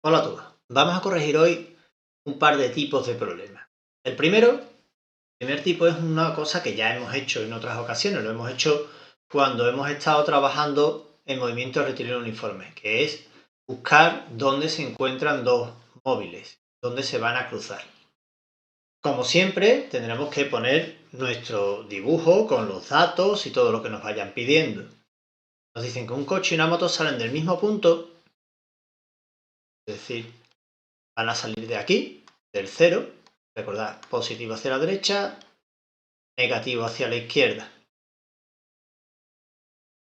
Hola a todos. Vamos a corregir hoy un par de tipos de problemas. El primer tipo es una cosa que ya hemos hecho en otras ocasiones. Lo hemos hecho cuando hemos estado trabajando en movimiento rectilíneo uniforme, que es buscar dónde se encuentran dos móviles, dónde se van a cruzar. Como siempre, tendremos que poner nuestro dibujo con los datos y todo lo que nos vayan pidiendo. Nos dicen que un coche y una moto salen del mismo punto, es decir, van a salir de aquí, del cero. Recordad, positivo hacia la derecha, negativo hacia la izquierda.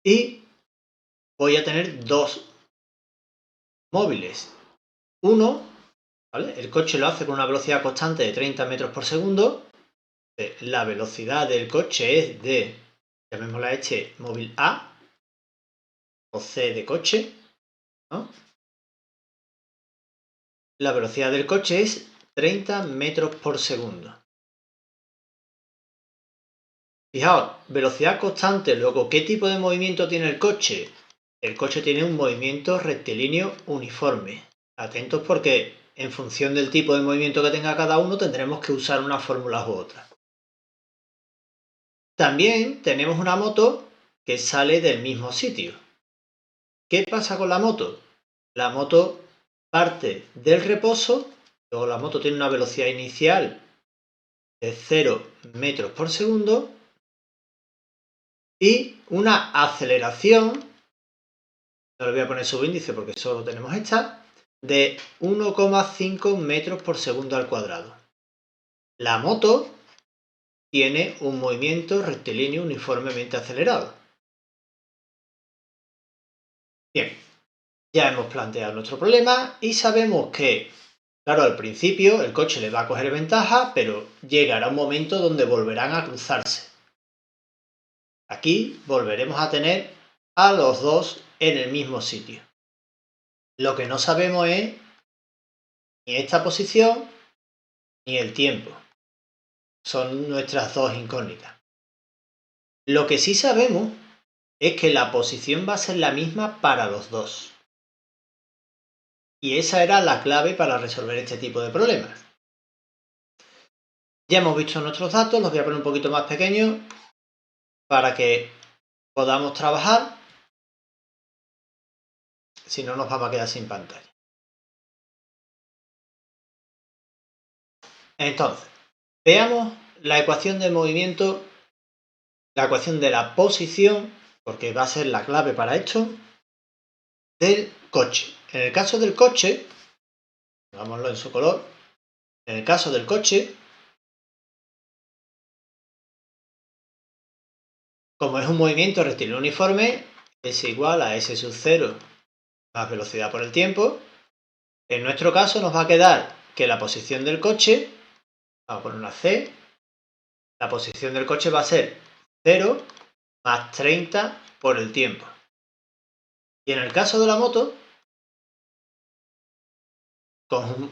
Y voy a tener dos móviles. Uno, ¿vale? El coche lo hace con una velocidad constante de 30 metros por segundo. La velocidad del coche es de, llamémosla móvil A o C de coche, ¿no? La velocidad del coche es 30 metros por segundo. Fijaos, velocidad constante, luego, ¿qué tipo de movimiento tiene el coche? El coche tiene un movimiento rectilíneo uniforme. Atentos porque en función del tipo de movimiento que tenga cada uno tendremos que usar unas fórmulas u otras. También tenemos una moto que sale del mismo sitio. ¿Qué pasa con la moto? La moto parte del reposo, luego la moto tiene una velocidad inicial de 0 metros por segundo y una aceleración, no le voy a poner subíndice porque solo tenemos esta, de 1,5 metros por segundo al cuadrado. La moto tiene un movimiento rectilíneo uniformemente acelerado. Bien, ya hemos planteado nuestro problema y sabemos que, claro, al principio el coche le va a coger ventaja, pero llegará un momento donde volverán a cruzarse. Aquí volveremos a tener a los dos en el mismo sitio. Lo que no sabemos es ni esta posición ni el tiempo. Son nuestras dos incógnitas. Lo que sí sabemos es que la posición va a ser la misma para los dos. Y esa era la clave para resolver este tipo de problemas. Ya hemos visto nuestros datos, los voy a poner un poquito más pequeños para que podamos trabajar. Si no, nos vamos a quedar sin pantalla. Entonces, veamos la ecuación de movimiento, la ecuación de la posición, porque va a ser la clave para esto, del coche. En el caso del coche, pongámoslo en su color, en el caso del coche, como es un movimiento rectilíneo uniforme, es igual a S sub 0 más velocidad por el tiempo. En nuestro caso nos va a quedar que la posición del coche, vamos a poner una C, la posición del coche va a ser 0 más 30 por el tiempo. Y en el caso de la moto,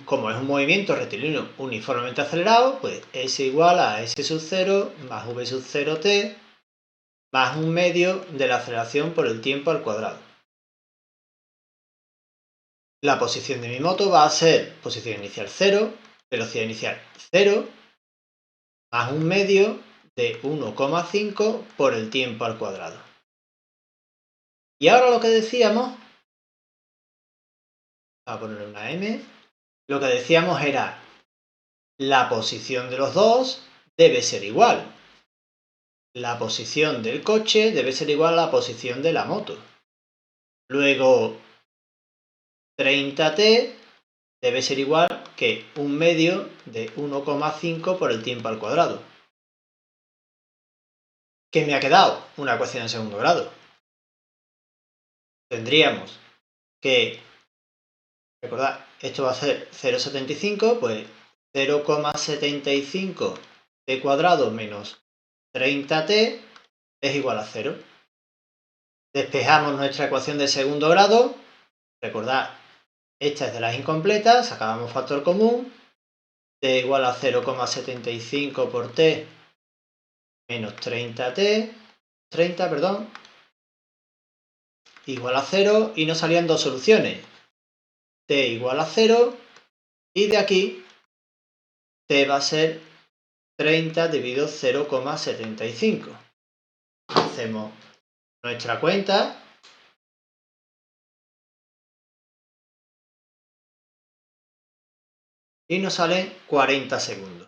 como es un movimiento rectilíneo uniformemente acelerado, pues es igual a S sub 0 más V sub 0t más un medio de la aceleración por el tiempo al cuadrado. La posición de mi moto va a ser posición inicial 0, velocidad inicial 0, más un medio de 1,5 por el tiempo al cuadrado. Y ahora lo que decíamos, vamos a ponerle una M, lo que decíamos era la posición de los dos debe ser igual. La posición del coche debe ser igual a la posición de la moto. Luego, 30t debe ser igual que un medio de 1,5 por el tiempo al cuadrado. ¿Qué me ha quedado? Una ecuación en segundo grado. Tendríamos que, recordad, esto va a ser 0,75, pues 0,75 t cuadrado menos 30t es igual a 0. Despejamos nuestra ecuación de segundo grado. Recordad, esta es de las incompletas, sacábamos factor común, t igual a 0,75 por t menos 30 igual a 0, y nos salían dos soluciones. t igual a 0 y de aquí t va a ser 30 dividido 0,75. Hacemos nuestra cuenta y nos salen 40 segundos.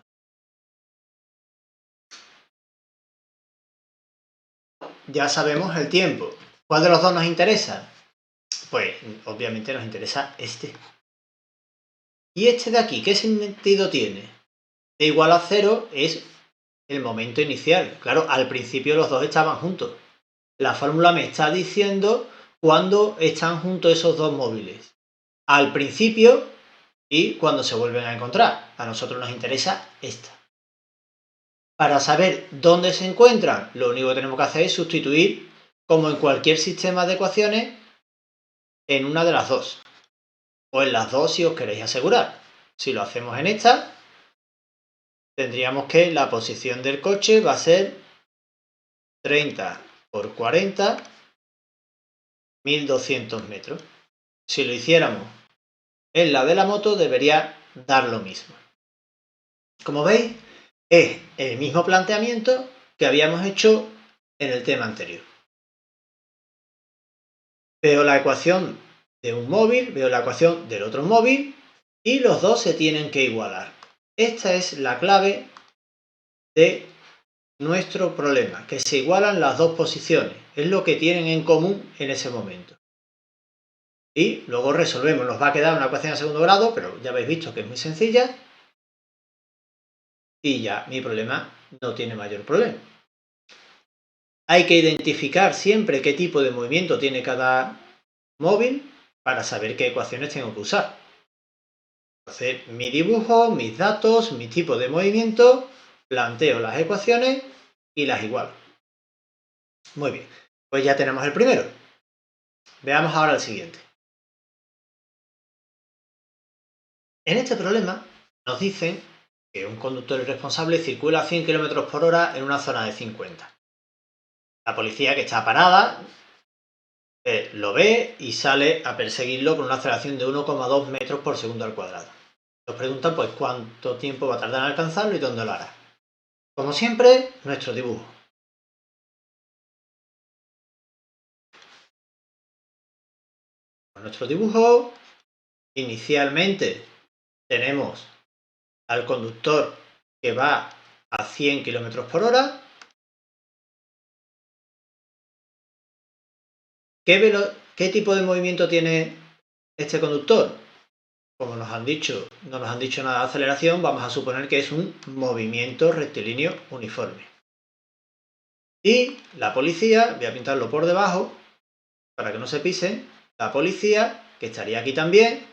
Ya sabemos el tiempo. ¿Cuál de los dos nos interesa? Pues obviamente nos interesa este. ¿Y este de aquí qué sentido tiene? T igual a 0 es el momento inicial. Claro, al principio los dos estaban juntos. La fórmula me está diciendo cuándo están juntos esos dos móviles. Al principio y cuando se vuelven a encontrar. A nosotros nos interesa esta. Para saber dónde se encuentran, lo único que tenemos que hacer es sustituir, como en cualquier sistema de ecuaciones, en una de las dos. O en las dos si os queréis asegurar. Si lo hacemos en esta, tendríamos que la posición del coche va a ser 30 por 40, 1200 metros. Si lo hiciéramos en la de la moto, debería dar lo mismo. Como veis, es el mismo planteamiento que habíamos hecho en el tema anterior. Veo la ecuación de un móvil, veo la ecuación del otro móvil y los dos se tienen que igualar. Esta es la clave de nuestro problema, que se igualan las dos posiciones. Es lo que tienen en común en ese momento. Y luego resolvemos. Nos va a quedar una ecuación de segundo grado, pero ya habéis visto que es muy sencilla. Y ya mi problema no tiene mayor problema. Hay que identificar siempre qué tipo de movimiento tiene cada móvil para saber qué ecuaciones tengo que usar. Entonces, mi dibujo, mis datos, mi tipo de movimiento, planteo las ecuaciones y las igualo. Muy bien, pues ya tenemos el primero. Veamos ahora el siguiente. En este problema nos dicen que un conductor irresponsable circula a 100 km por hora en una zona de 50. La policía, que está parada, lo ve y sale a perseguirlo con una aceleración de 1,2 metros por segundo al cuadrado. Nos preguntan pues cuánto tiempo va a tardar en alcanzarlo y dónde lo hará. Como siempre, nuestro dibujo. Con nuestro dibujo, inicialmente tenemos al conductor que va a 100 km por hora. ¿Qué tipo de movimiento tiene este conductor? Como nos han dicho, no nos han dicho nada de aceleración, vamos a suponer que es un movimiento rectilíneo uniforme. Y la policía, voy a pintarlo por debajo para que no se pisen, la policía, que estaría aquí también,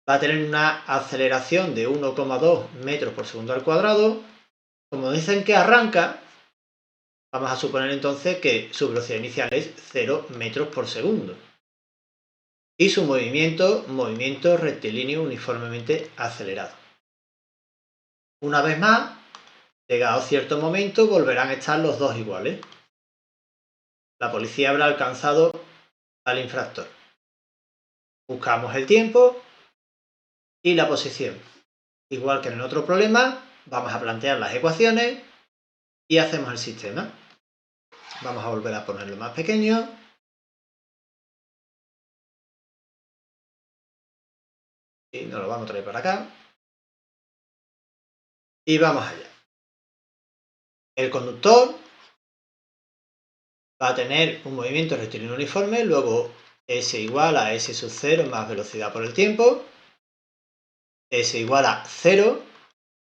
va a tener una aceleración de 1,2 metros por segundo al cuadrado. Como dicen que arranca, vamos a suponer entonces que su velocidad inicial es 0 metros por segundo. Y su movimiento rectilíneo uniformemente acelerado. Una vez más, llegado cierto momento, volverán a estar los dos iguales. La policía habrá alcanzado al infractor. Buscamos el tiempo y la posición. Igual que en el otro problema, vamos a plantear las ecuaciones y hacemos el sistema. Vamos a volver a ponerlo más pequeño. Y nos lo vamos a traer para acá. Y vamos allá. El conductor va a tener un movimiento rectilíneo uniforme, luego S igual a S sub 0 más velocidad por el tiempo, S igual a 0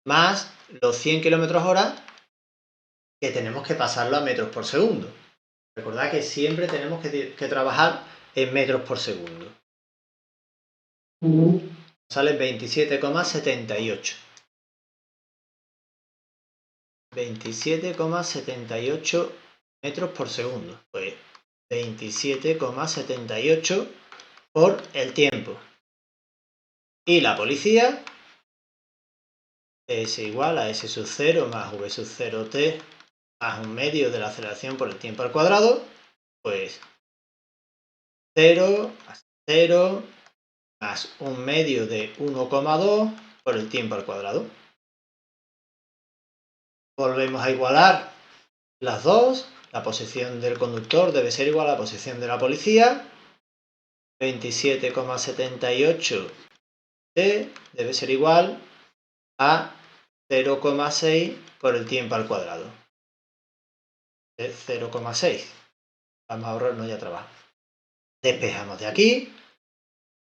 más los 100 km hora que tenemos que pasarlo a metros por segundo. Recordad que siempre tenemos que trabajar en metros por segundo. Sale 27,78. 27,78 metros por segundo. Pues 27,78 por el tiempo. Y la policía es igual a S sub 0 más V sub 0t más un medio de la aceleración por el tiempo al cuadrado, pues 0 más 0 más 1/2 de 1,2 por el tiempo al cuadrado. Volvemos a igualar las dos. La posición del conductor debe ser igual a la posición de la policía. 27,78 t debe ser igual a 0,6 por el tiempo al cuadrado. Es 0,6. Vamos a ahorrarnos ya trabajo. Despejamos de aquí.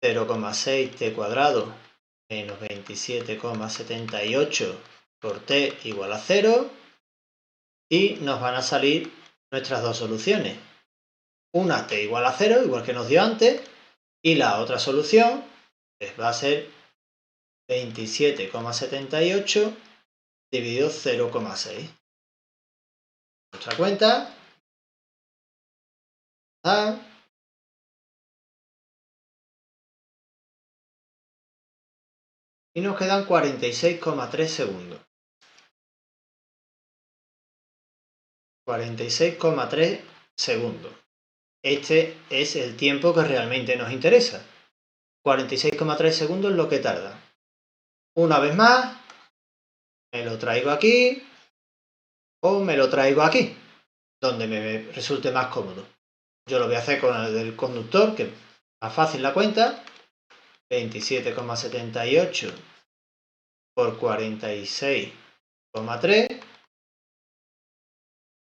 0,6 t cuadrado menos 27,78 por t igual a 0. Y nos van a salir nuestras dos soluciones. Una t igual a 0, igual que nos dio antes. Y la otra solución va a ser 27,78 dividido 0,6. Nuestra cuenta. Y nos quedan 46,3 segundos. 46,3 segundos. Este es el tiempo que realmente nos interesa. 46,3 segundos es lo que tarda. Una vez más, me lo traigo aquí o me lo traigo aquí, donde me resulte más cómodo. Yo lo voy a hacer con el del conductor, que es más fácil la cuenta. 27,78 por 46,3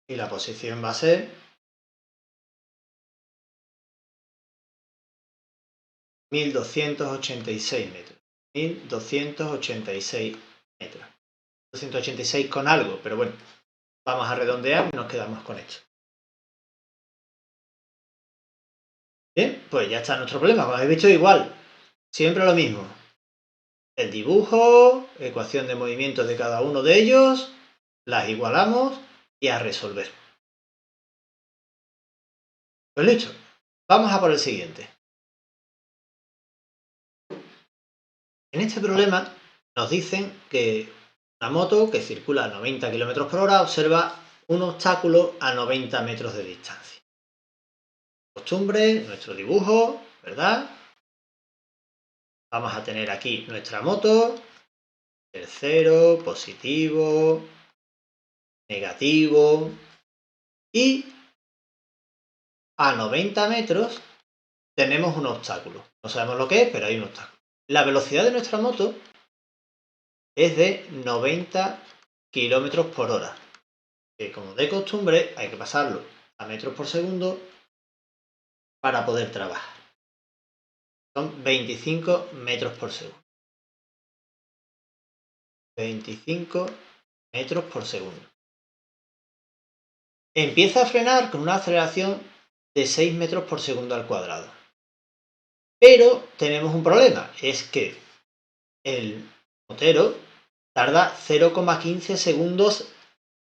y la posición va a ser 1286 metros. 1286 metros. 286 con algo, pero bueno, vamos a redondear y nos quedamos con esto. Bien, pues ya está nuestro problema. Como habéis visto, igual, siempre lo mismo. El dibujo, ecuación de movimiento de cada uno de ellos, las igualamos y a resolver. Pues listo, vamos a por el siguiente. En este problema nos dicen que una moto que circula a 90 km por hora observa un obstáculo a 90 metros de distancia. Costumbre, nuestro dibujo, ¿verdad? Vamos a tener aquí nuestra moto, el cero, positivo, negativo, y a 90 metros tenemos un obstáculo. No sabemos lo que es, pero hay un obstáculo. La velocidad de nuestra moto es de 90 km por hora. Que como de costumbre hay que pasarlo a metros por segundo para poder trabajar. Son 25 metros por segundo. 25 metros por segundo. Empieza a frenar con una aceleración de 6 metros por segundo al cuadrado. Pero tenemos un problema, es que el motero tarda 0,15 segundos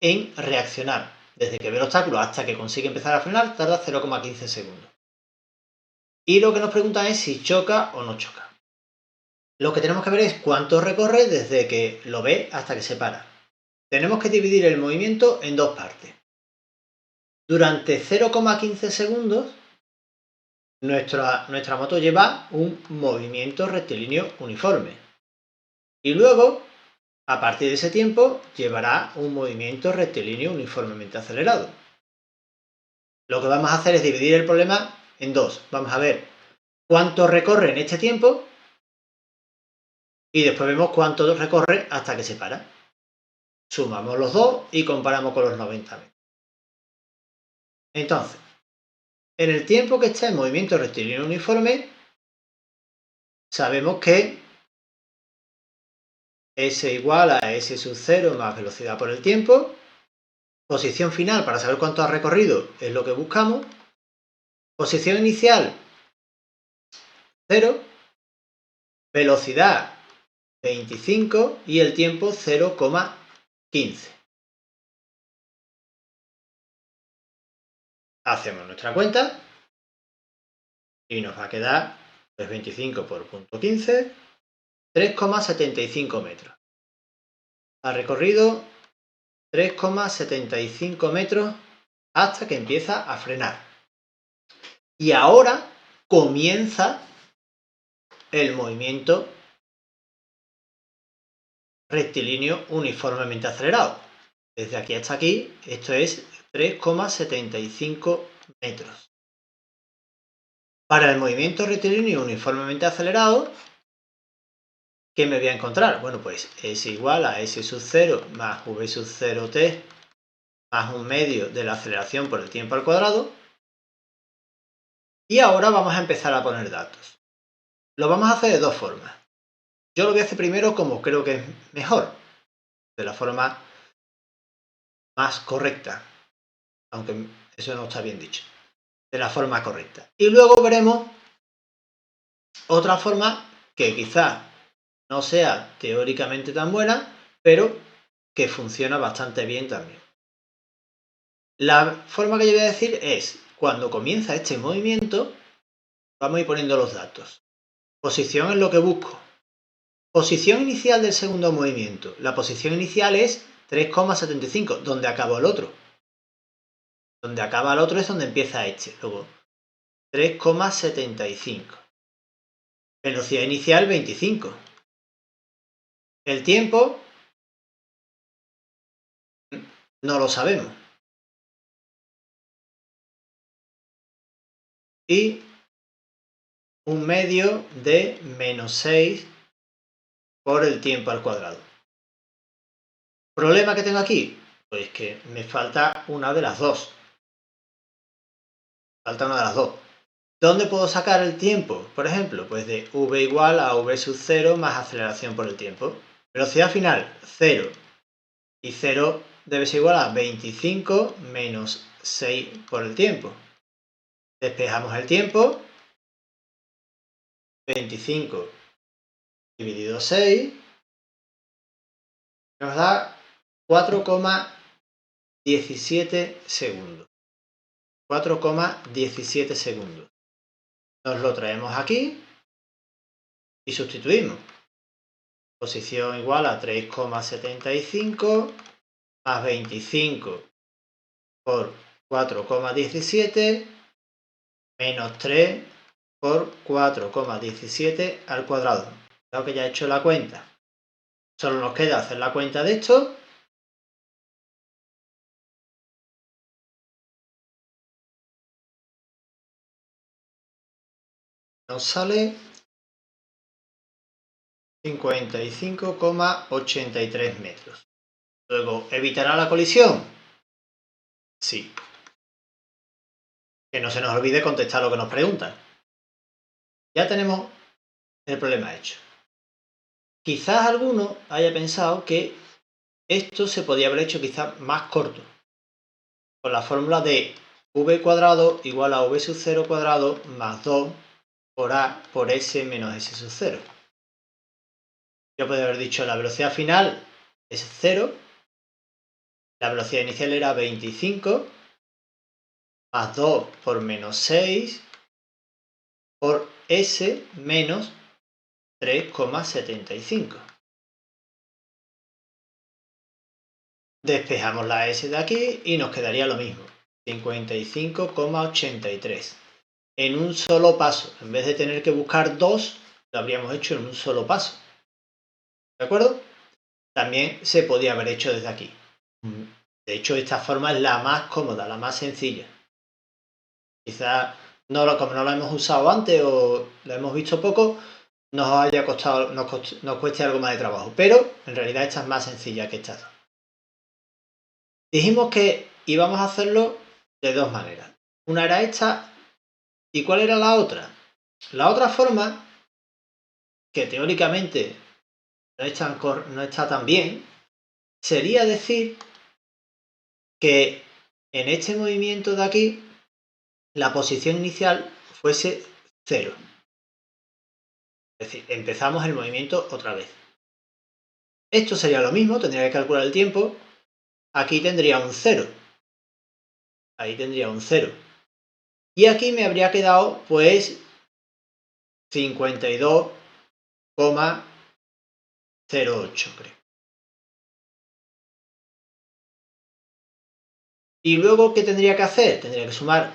en reaccionar. Desde que ve el obstáculo hasta que consigue empezar a frenar, tarda 0,15 segundos. Y lo que nos preguntan es si choca o no choca. Lo que tenemos que ver es cuánto recorre desde que lo ve hasta que se para. Tenemos que dividir el movimiento en dos partes. Durante 0,15 segundos, nuestra moto lleva un movimiento rectilíneo uniforme. Y luego, a partir de ese tiempo, llevará un movimiento rectilíneo uniformemente acelerado. Lo que vamos a hacer es dividir el problema en dos. Vamos a ver cuánto recorre en este tiempo y después vemos cuánto recorre hasta que se para. Sumamos los dos y comparamos con los 90 metros. Entonces, en el tiempo que está en movimiento rectilíneo uniforme, sabemos que S igual a S sub 0 más velocidad por el tiempo. Posición final para saber cuánto ha recorrido es lo que buscamos. Posición inicial 0. Velocidad 25 y el tiempo 0,15. Hacemos nuestra cuenta y nos va a quedar 25 por 0,15, 3,75 metros. Ha recorrido 3,75 metros hasta que empieza a frenar. Y ahora comienza el movimiento rectilíneo uniformemente acelerado. Desde aquí hasta aquí, esto es 3,75 metros. Para el movimiento rectilíneo uniformemente acelerado, ¿qué me voy a encontrar? Bueno, pues es igual a s sub 0 más v sub 0t más un medio de la aceleración por el tiempo al cuadrado. Y ahora vamos a empezar a poner datos. Lo vamos a hacer de dos formas. Yo lo voy a hacer primero como creo que es mejor, de la forma más correcta, aunque eso no está bien dicho, de la forma correcta. Y luego veremos otra forma que quizás no sea teóricamente tan buena, pero que funciona bastante bien también. La forma que yo voy a decir es, cuando comienza este movimiento, vamos a ir poniendo los datos. Posición es lo que busco. Posición inicial del segundo movimiento. La posición inicial es 3,75, donde acaba el otro. Donde acaba el otro es donde empieza este. Luego, 3,75. Velocidad inicial 25. El tiempo no lo sabemos. Y un medio de menos 6 por el tiempo al cuadrado. ¿Problema que tengo aquí? Pues que me falta una de las dos. Falta una de las dos. ¿Dónde puedo sacar el tiempo? Por ejemplo, pues de v igual a v sub 0 más aceleración por el tiempo. Velocidad final, 0. Y 0 debe ser igual a 25 menos 6 por el tiempo. Despejamos el tiempo. 25 dividido 6 nos da 4,17 segundos. 4,17 segundos. Nos lo traemos aquí y sustituimos. Posición igual a 3,75 más 25 por 4,17 menos 3 por 4,17 al cuadrado. Creo que ya he hecho la cuenta. Solo nos queda hacer la cuenta de esto. Nos sale 55,83 metros. Luego, ¿evitará la colisión? Sí. Que no se nos olvide contestar lo que nos preguntan. Ya tenemos el problema hecho. Quizás alguno haya pensado que esto se podía haber hecho quizás más corto, con la fórmula de v cuadrado igual a v sub 0 cuadrado más 2 por a por s menos s sub 0. Yo podría haber dicho la velocidad final es 0, la velocidad inicial era 25, más 2 por menos 6 por s menos 3,75. Despejamos la s de aquí y nos quedaría lo mismo, 55,83. En un solo paso, en vez de tener que buscar dos, lo habríamos hecho en un solo paso. ¿De acuerdo? También se podía haber hecho desde aquí. De hecho, esta forma es la más cómoda, la más sencilla. Quizás como no la hemos usado antes o la hemos visto poco, nos cueste algo más de trabajo. Pero en realidad esta es más sencilla que esta. Dijimos que íbamos a hacerlo de dos maneras. Una era esta. ¿Y cuál era la otra? La otra forma, que teóricamente no está tan bien, sería decir que en este movimiento de aquí la posición inicial fuese 0. Es decir, empezamos el movimiento otra vez. Esto sería lo mismo, tendría que calcular el tiempo. Aquí tendría un 0. Ahí tendría un 0. Y aquí me habría quedado pues 52,08, creo. Y luego, ¿qué tendría que hacer? Tendría que sumar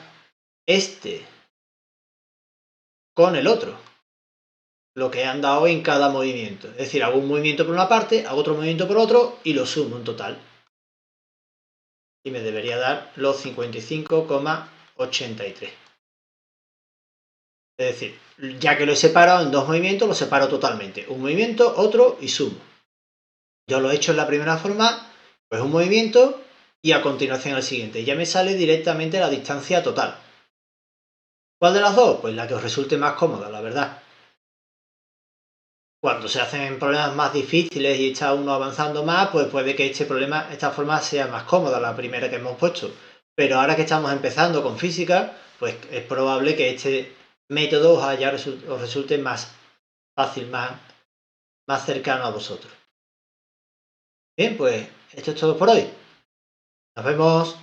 este con el otro. lo que han dado en cada movimiento. Es decir, hago un movimiento por una parte, hago otro movimiento por otro y lo sumo en total. Y me debería dar los 55,83. Es decir, ya que lo he separado en dos movimientos, lo separo totalmente. Un movimiento, otro y sumo. Yo lo he hecho en la primera forma, pues un movimiento y a continuación el siguiente. Ya me sale directamente la distancia total. ¿Cuál de las dos? Pues la que os resulte más cómoda, la verdad. Cuando se hacen problemas más difíciles y está uno avanzando más, pues puede que esta forma sea más cómoda, la primera que hemos puesto. Pero ahora que estamos empezando con física, pues es probable que este método os resulte más fácil, más cercano a vosotros. Bien, pues esto es todo por hoy. Nos vemos.